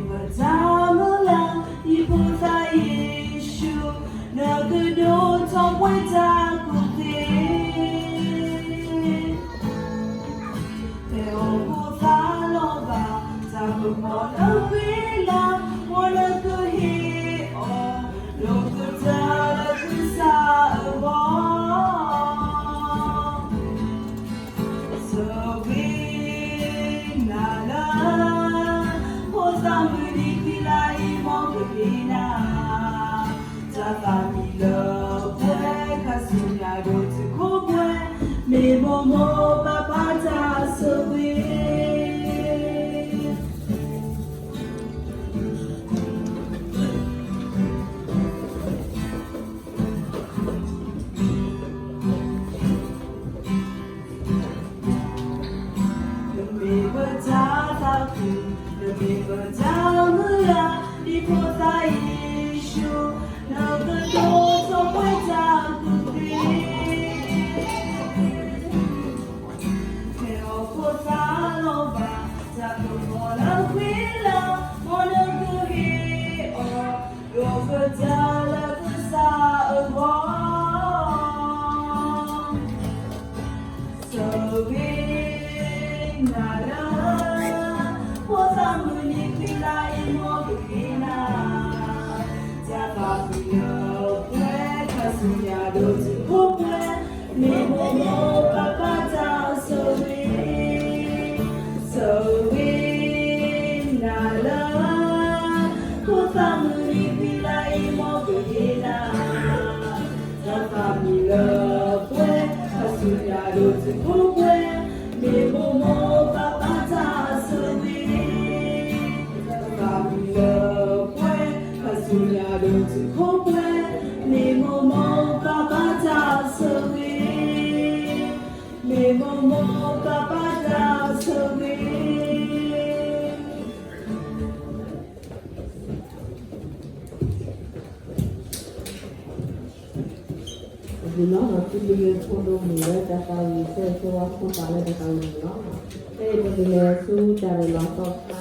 Zamala, Iputa Yeshu, Nagado, Taweta, Kuti, Teoputa Lova, Tapumona Villa, Monakuhi, or Lokutala Kusa, so we Nala, Posamudi Pila, Imokina, Tafamilo, Kasunya, go to Kobwe, Memomo, Papata, so we. Hãy subscribe cho kênh Ghiền Mì Gõ để không bỏ lỡ những video hấp dẫn